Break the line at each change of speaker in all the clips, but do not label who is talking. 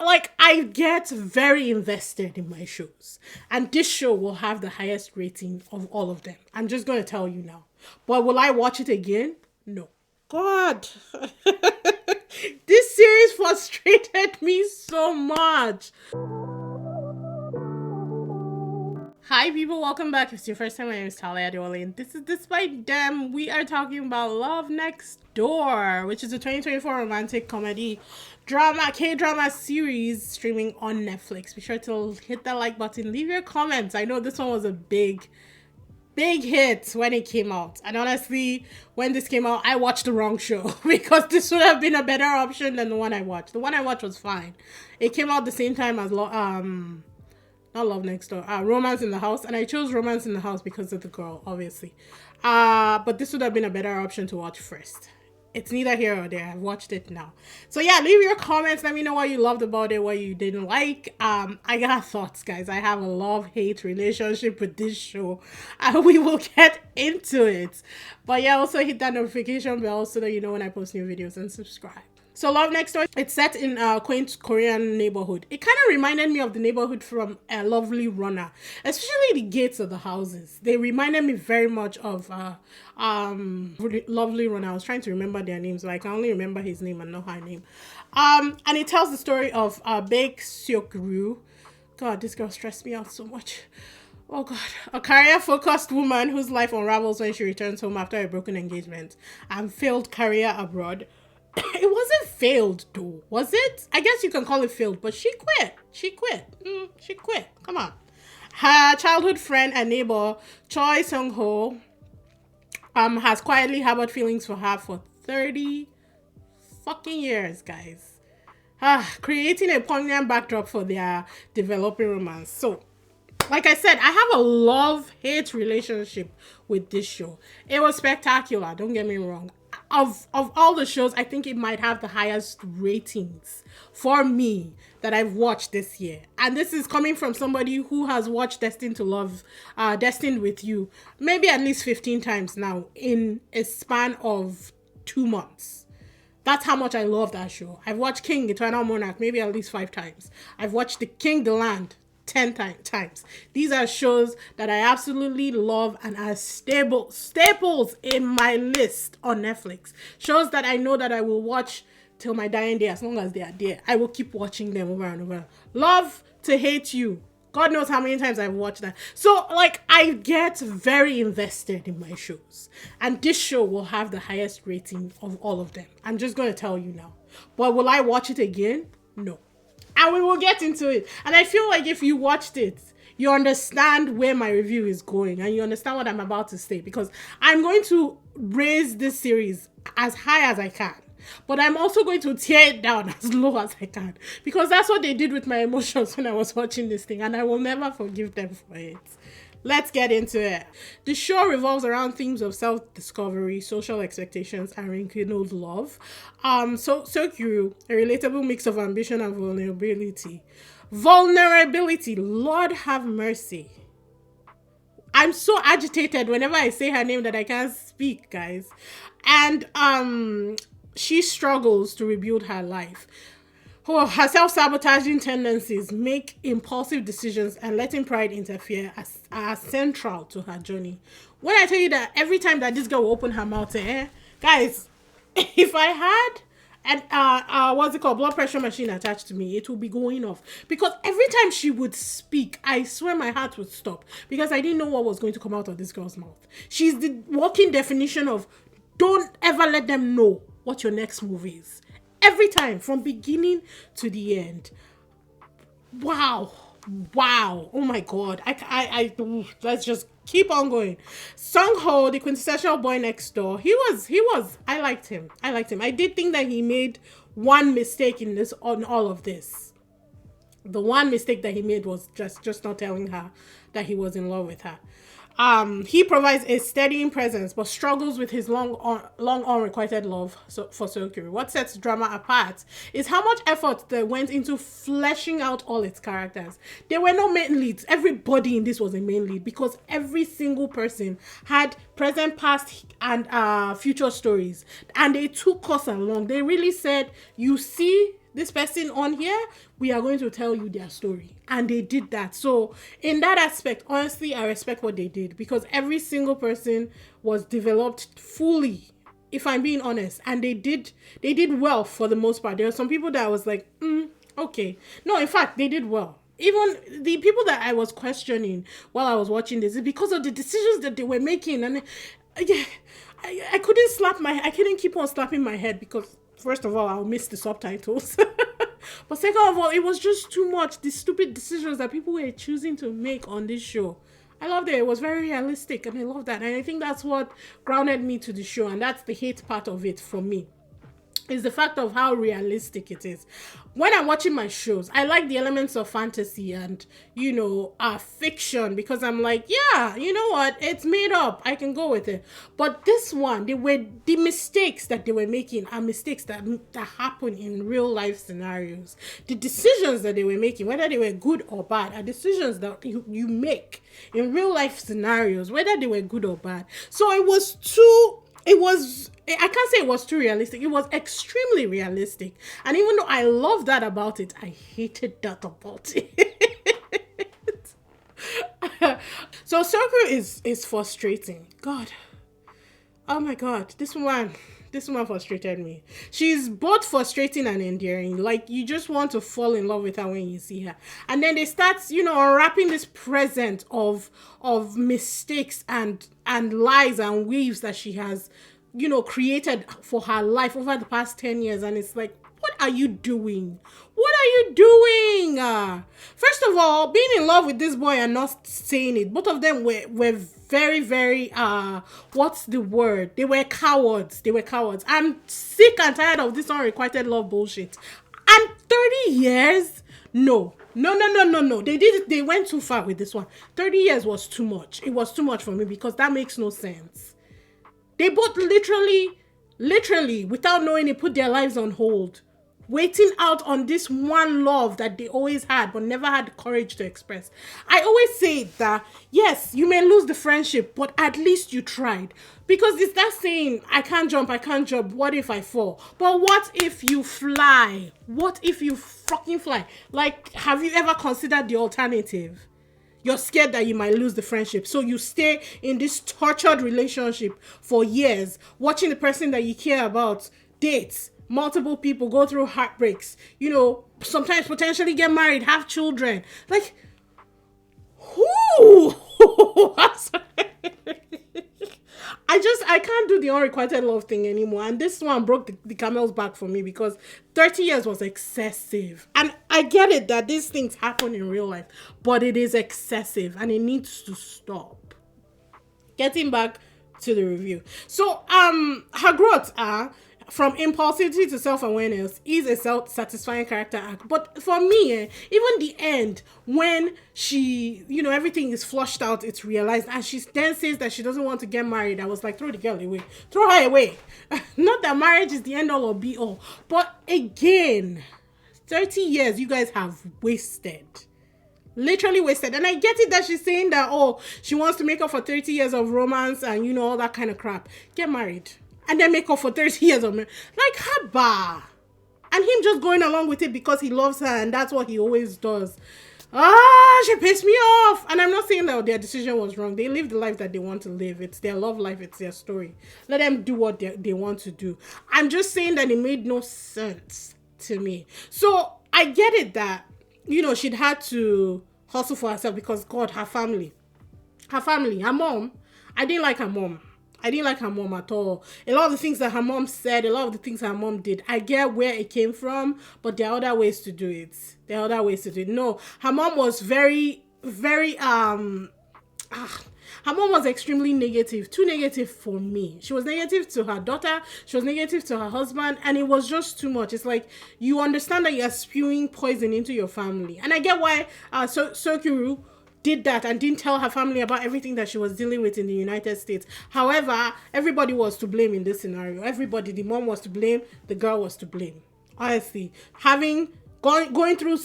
like, I get very invested in my shows, and this show will have the highest rating of all of them. I'm just going to tell you now. But will I watch it again? No. God. This series frustrated me so much. Hi people, welcome back. If it's your first time, my name is Talia Adewale, and this is Despite Them. We are talking about Love Next Door, which is a 2024 romantic comedy K-drama series streaming on Netflix. Be sure to hit that like button, leave your comments. I know this one was a big hit when it came out, and honestly, when this came out, I watched the wrong show because this would have been a better option than the one I watched. The one I watched was fine. It came out the same time as not Love Next Door, Romance in the House, and I chose Romance in the House because of the girl, obviously. But this would have been a better option to watch first. It's neither here or there. I've watched it now. So yeah, leave your comments. Let me know what you loved about it, what you didn't like. I got thoughts, guys. I have a love-hate relationship with this show. We will get into it. But yeah, also hit that notification bell so that you know when I post new videos, and subscribe. So Love Next Door, it's set in a quaint Korean neighborhood. It kind of reminded me of the neighborhood from A Lovely Runner, especially the gates of the houses. They reminded me very much of Lovely Runner. I was trying to remember their names, but I can only remember his name and not her name. And it tells the story of Baek Seok-ryu. God, this girl stressed me out so much. Oh God, a career-focused woman whose life unravels when she returns home after a broken engagement and failed career abroad. It wasn't failed though, was it? I guess you can call it failed, but she quit. She quit. Come on. Her childhood friend and neighbor, Choi Sung-ho, has quietly harbored feelings for her for 30 fucking years, guys. Creating a poignant backdrop for their developing romance. So, like I said, I have a love-hate relationship with this show. It was spectacular, don't get me wrong. Of all the shows, I think it might have the highest ratings for me that I've watched this year. And this is coming from somebody who has watched Destined with You, maybe at least 15 times now in a span of 2 months. That's how much I love that show. I've watched King, Eternal Monarch, maybe at least 5 times. I've watched The King, The Land 10 times. These are shows that I absolutely love and are staples in my list on Netflix. Shows that I know that I will watch till my dying day. As long as they are there, I will keep watching them over and over. Love to Hate You. God knows how many times I've watched that. So, like, I get very invested in my shows. And this show will have the highest rating of all of them. I'm just going to tell you now. But will I watch it again? No. And we will get into it. And I feel like if you watched it, you understand where my review is going and you understand what I'm about to say, because I'm going to raise this series as high as I can. But I'm also going to tear it down as low as I can, because that's what they did with my emotions when I was watching this thing, and I will never forgive them for it. Let's get into it. The show revolves around themes of self-discovery, social expectations, and rekindled love. Seok-ryu, a relatable mix of ambition and vulnerability. Lord have mercy. I'm so agitated whenever I say her name that I can't speak, guys. And she struggles to rebuild her life. Her self-sabotaging tendencies, make impulsive decisions, and letting pride interfere are central to her journey. When I tell you that every time that this girl will open her mouth, guys, if I had an blood pressure machine attached to me, it will be going off. Because every time she would speak, I swear my heart would stop, because I didn't know what was going to come out of this girl's mouth. She's the walking definition of don't ever let them know what your next move is. Every time, from beginning to the end. Wow. Oh my God. I let's just keep on going. Sung-ho, the quintessential boy next door. I liked him. I did think that he made one mistake on all of this. The one mistake that he made was just not telling her that he was in love with her. He provides a steadying presence, but struggles with his long unrequited love for Seok-ryu. What sets drama apart is how much effort that went into fleshing out all its characters. There were no main leads. Everybody in this was a main lead, because every single person had present, past, and future stories, and they took us along. They really said, you see this person on here, we are going to tell you their story. And they did that. So in that aspect, honestly, I respect what they did, because every single person was developed fully, if I'm being honest. And they did well for the most part. There were some people that I was like, okay. No, in fact, they did well. Even the people that I was questioning while I was watching this is because of the decisions that they were making. And yeah, I couldn't keep on slapping my head, because first of all, I'll miss the subtitles. But second of all, it was just too much. The stupid decisions that people were choosing to make on this show. I loved it. It was very realistic, and I love that. And I think that's what grounded me to the show, and that's the hate part of it for me, is the fact of how realistic it is. When I'm watching my shows, I like the elements of fantasy and, fiction, because I'm like, yeah, you know what? It's made up. I can go with it. But this one, the mistakes that they were making are mistakes that happen in real life scenarios. The decisions that they were making, whether they were good or bad, are decisions that you make in real life scenarios, whether they were good or bad. So I can't say it was too realistic. It was extremely realistic. And even though I love that about it, I hated that about it. So Circle is frustrating. God. Oh my God. This woman frustrated me. She's both frustrating and endearing. Like, you just want to fall in love with her when you see her. And then they start, unwrapping this present of mistakes and lies and weaves that she has, created for her life over the past 10 years. And it's like, what are you doing? What are you doing? First of all, being in love with this boy and not saying it, both of them were very, very, what's the word? They were cowards. I'm sick and tired of this unrequited love bullshit. And 30 years? No. They went too far with this one. 30 years was too much. It was too much for me, because that makes no sense. They both literally, without knowing it, put their lives on hold, waiting out on this one love that they always had, but never had the courage to express. I always say that, yes, you may lose the friendship, but at least you tried. Because it's that saying, I can't jump, what if I fall? But what if you fly? What if you fucking fly? Like, have you ever considered the alternative? You're scared that you might lose the friendship. So you stay in this tortured relationship for years, watching the person that you care about date multiple people, go through heartbreaks, sometimes potentially get married, have children. Like, who? I can't do the unrequited love thing anymore. And this one broke the camel's back for me, because 30 years was excessive. And I get it that these things happen in real life, but it is excessive and it needs to stop. Getting back to the review. So, her growth from impulsivity to self-awareness is a self-satisfying character arc. But for me, even the end, when she, everything is flushed out, it's realized, and she then says that she doesn't want to get married, I was like, throw the girl away. Throw her away. Not that marriage is the end all or be all. But again, 30 years you guys have wasted. Literally wasted. And I get it that she's saying that, she wants to make up for 30 years of romance and, all that kind of crap. Get married. And then make up for 30 years of marriage. Like, haba. And him just going along with it because he loves her and that's what he always does. She pissed me off. And I'm not saying that their decision was wrong. They live the life that they want to live. It's their love life. It's their story. Let them do what they want to do. I'm just saying that it made no sense to me. So I get it that, she'd had to hustle for herself because, God, her family, her mom. I didn't like her mom at all. A lot of the things that her mom said, a lot of the things her mom did, I get where it came from, but there are other ways to do it. No, her mom was very, very, her mom was extremely negative, too negative for me. She was negative to her daughter, she was negative to her husband, and it was just too much. It's like, you understand that you're spewing poison into your family. And I get why Sokuru did that and didn't tell her family about everything that she was dealing with in the United States. However, everybody was to blame in this scenario. Everybody, the mom was to blame, the girl was to blame. Honestly, going through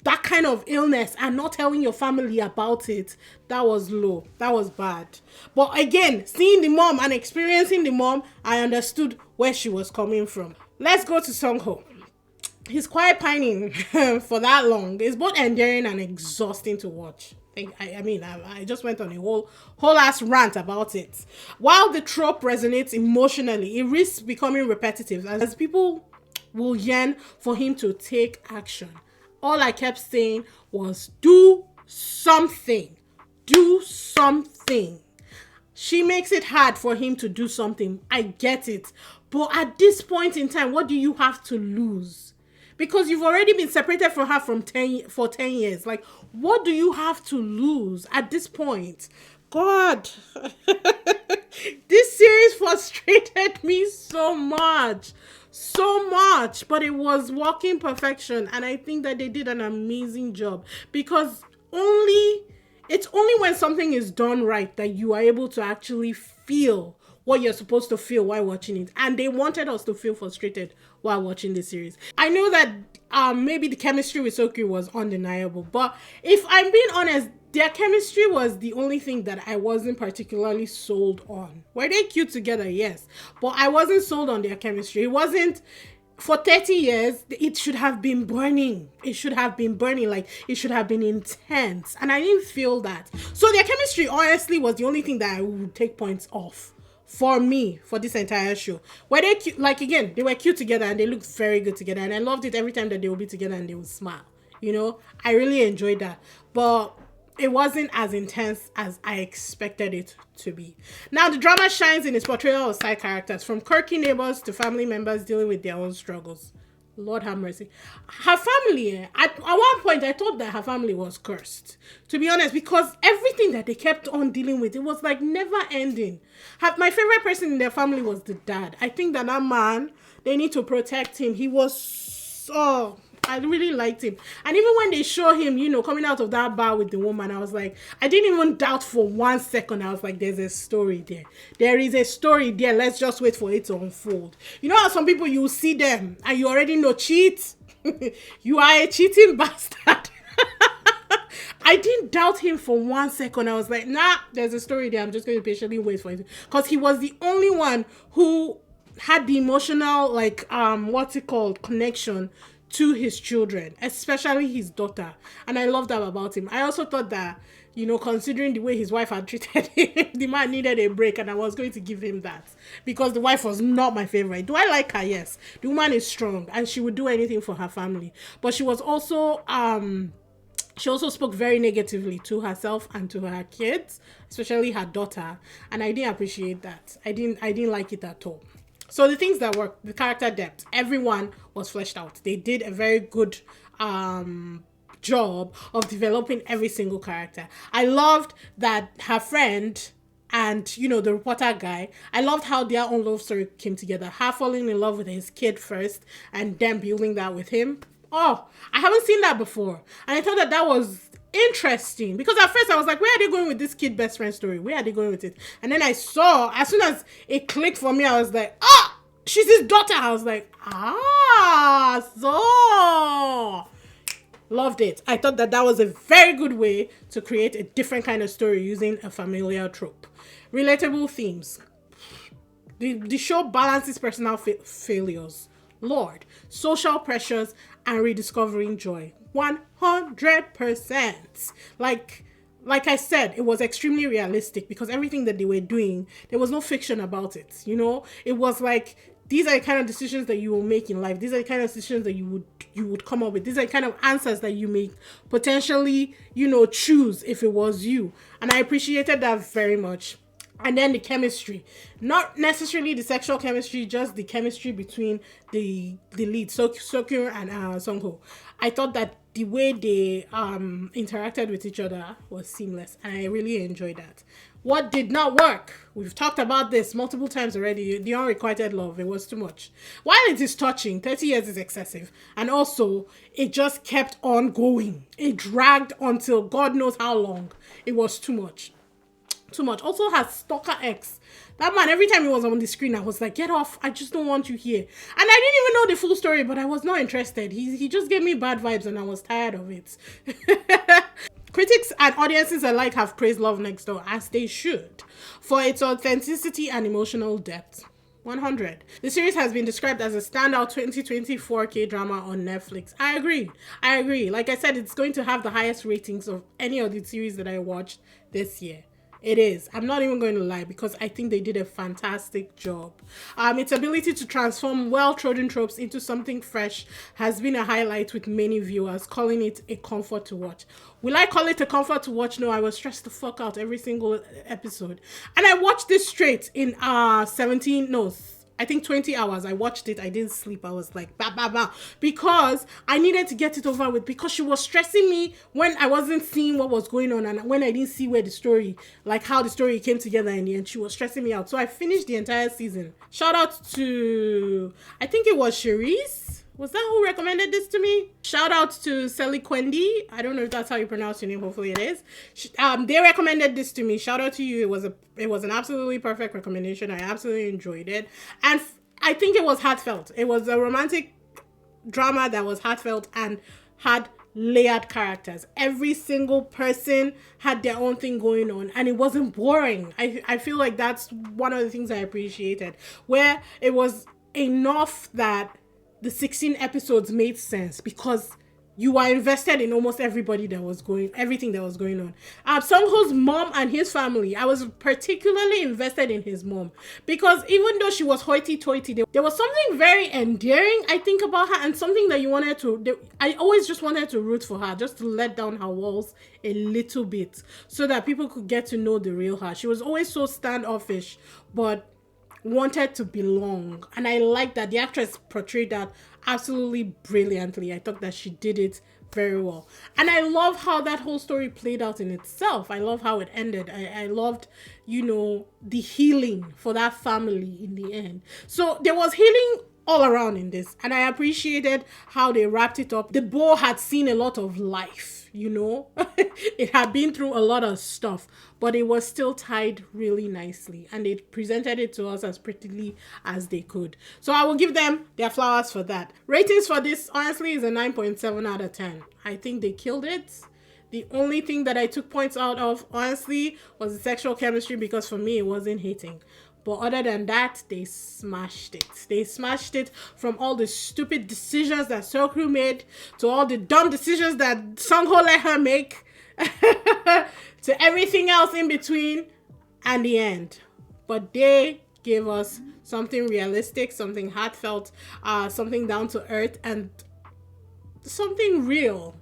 that kind of illness and not telling your family about it, that was low. That was bad. But again, seeing the mom and experiencing the mom, I understood where she was coming from. Let's go to Sungho. he's quite pining for that long. It's both endearing and exhausting to watch. I just went on a whole ass rant about it. While the trope resonates emotionally, it risks becoming repetitive as people will yearn for him to take action. All I kept saying was, do something. Do something. She makes it hard for him to do something. I get it. But at this point in time, what do you have to lose? Because you've already been separated from her for 10 years. Like, what do you have to lose at this point? God. This series frustrated me so much. So much. But it was working perfection. And I think that they did an amazing job. Because it's only when something is done right that you are able to actually feel what you're supposed to feel while watching it. And they wanted us to feel frustrated while watching the series. I know that maybe the chemistry with Sokyu was undeniable, but if I'm being honest, their chemistry was the only thing that I wasn't particularly sold on. Were they cute together? Yes. But I wasn't sold on their chemistry. It wasn't... For 30 years, it should have been burning. It should have been burning. Like, it should have been intense. And I didn't feel that. So their chemistry, honestly, was the only thing that I would take points off for me for this entire show. Were they cute? Like, again, they were cute together and they looked very good together. And I loved it every time that they would be together and they would smile. You know, I really enjoyed that. But it wasn't as intense as I expected it to be. Now, the drama shines in its portrayal of side characters, from quirky neighbors to family members dealing with their own struggles. Lord have mercy. Her family, at one point, I thought that her family was cursed. To be honest, because everything that they kept on dealing with, it was like never ending. My favorite person in their family was the dad. I think that man, they need to protect him. He was so... I really liked him. And even when they show him, you know, coming out of that bar with the woman, I was like, I didn't even doubt for 1 second. I was like, there's a story there. There is a story there. Let's just wait for it to unfold. You know how some people, you see them and you already know cheat? You are a cheating bastard. I didn't doubt him for 1 second. I was like, nah, there's a story there. I'm just going to patiently wait for it. Because he was the only one who had the emotional, like, connection to his children, especially his daughter. And I love that about him. I also thought that, you know, considering the way his wife had treated him, the man needed a break, and I was going to give him that. Because the wife was not my favorite. Do I like her? Yes. The woman is strong, and she would do anything for her family. But she was also, she also spoke very negatively to herself and to her kids, especially her daughter. And I didn't appreciate that. I didn't like it at all. So the things that worked, the character depth, everyone was fleshed out. They did a very good job of developing every single character. I loved that her friend and, you know, the reporter guy, I loved how their own love story came together. Her falling in love with his kid first and then building that with him. Oh, I haven't seen that before. And I thought that that was interesting, because at first I was like, where are they going with this kid best friend story? Where are they going with it? And then I saw, as soon as it clicked for me, I was like, she's his daughter. I was like, so loved it. I thought that that was a very good way to create a different kind of story using a familiar trope. Relatable themes. The show balances personal failures, Lord, social pressures, and rediscovering joy. 100%. Like I said, it was extremely realistic, because everything that they were doing, there was no fiction about it. You know, it was like, these are the kind of decisions that you will make in life. These are the kind of decisions that you would come up with. These are the kind of answers that you may potentially, you know, choose if it was you. And I appreciated that very much. And then the chemistry, not necessarily the sexual chemistry, just the chemistry between the lead, Sokyu and Songho. I thought that the way they interacted with each other was seamless, and I really enjoyed that. What did not work? We've talked about this multiple times already. The unrequited love, it was too much. While it is touching, 30 years is excessive. And also, it just kept on going. It dragged until God knows how long. It was too much. Too much. Also, her stalker ex. That man, every time he was on the screen, I was like, get off. I just don't want you here. And I didn't even know the full story, but I was not interested. He just gave me bad vibes and I was tired of it. Critics and audiences alike have praised Love Next Door, as they should, for its authenticity and emotional depth. 100. The series has been described as a standout 2024 K-drama on Netflix. I agree. I agree. Like I said, it's going to have the highest ratings of any of the series that I watched this year. It is. I'm not even going to lie because I think they did a fantastic job. Its ability to transform well-trodden tropes into something fresh has been a highlight with many viewers, calling it a comfort to watch. Will I call it a comfort to watch? No, I was stressed the fuck out every single episode. And I watched this straight in 20 hours. I watched it. I didn't sleep. I was like, bah, bah, bah. Because I needed to get it over with because she was stressing me when I wasn't seeing what was going on and when I didn't see where the story, like how the story came together in the end. She was stressing me out. So I finished the entire season. Shout out to, I think it was Cherise. Was that who recommended this to me? Shout out to Sally Kwendi. I don't know if that's how you pronounce your name. Hopefully it is. They recommended this to me. Shout out to you. It was an absolutely perfect recommendation. I absolutely enjoyed it. And I think it was heartfelt. It was a romantic drama that was heartfelt and had layered characters. Every single person had their own thing going on and it wasn't boring. I feel like that's one of the things I appreciated. Where it was enough that the 16 episodes made sense because you were invested in almost everything that was going on. Sungho's mom and his family, I was particularly invested in his mom because even though she was hoity-toity, there was something very endearing, I think, about her and something that I always just wanted to root for her, just to let down her walls a little bit so that people could get to know the real her. She was always so standoffish, but wanted to belong, and I like that the actress portrayed that absolutely brilliantly. I thought that she did it very well, and I love how that whole story played out in itself. I love how it ended. I loved, the healing for that family in the end. So there was healing all around in this, and I appreciated how they wrapped it up. The boy had seen a lot of life, it had been through a lot of stuff, but it was still tied really nicely, and they presented it to us as prettily as they could. So I will give them their flowers for that. Ratings for this, honestly, is a 9.7 out of 10. I think they killed it. The only thing that I took points out of, honestly, was the sexual chemistry, because for me, it wasn't hitting. But other than that, they smashed it. They smashed it, from all the stupid decisions that Seokru made to all the dumb decisions that Sungho let her make to everything else in between and the end. But they gave us something realistic, something heartfelt, something down to earth, and something real,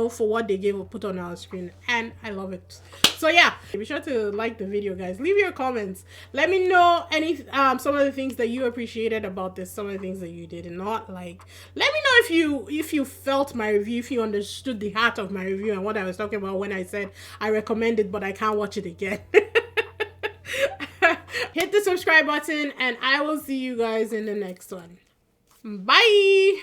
for what they put on our screen, and I love it. So yeah, be sure to like the video, guys. Leave your comments. Let me know some of the things that you appreciated about this, some of the things that you did not like. Let me know if you felt my review, if you understood the heart of my review and what I was talking about when I said I recommend it but I can't watch it again. Hit the subscribe button and I will see you guys in the next one. Bye.